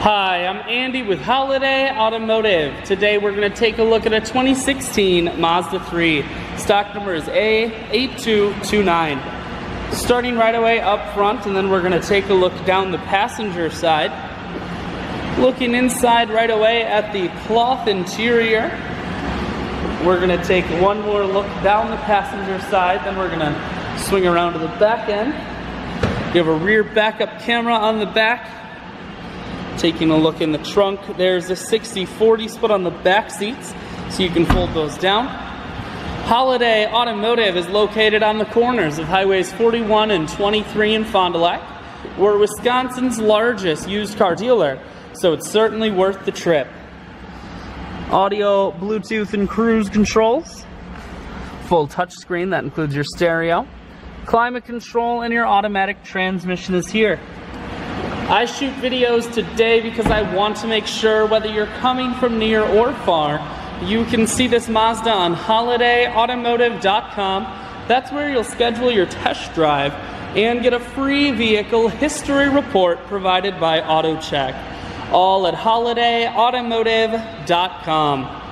Hi, I'm Andy with Holiday Automotive. Today we're going to take a look at a 2016 Mazda 3. Stock number is A8229. Starting right away up front, and then we're going to take a look down the passenger side. Looking inside right away at the cloth interior. We're going to take one more look down the passenger side, then we're going to swing around to the back end. You have a rear backup camera on the back. Taking a look in the trunk, there's a 60-40 split on the back seats, so you can fold those down. Holiday Automotive is located on the corners of Highways 41 and 23 in Fond du Lac. We're Wisconsin's largest used car dealer, so it's certainly worth the trip. Audio, Bluetooth, and cruise controls. Full touchscreen, that includes your stereo. Climate control and your automatic transmission is here. I shoot videos today because I want to make sure whether you're coming from near or far, you can see this Mazda on holidayautomotive.com. That's where you'll schedule your test drive and get a free vehicle history report provided by AutoCheck. All at holidayautomotive.com.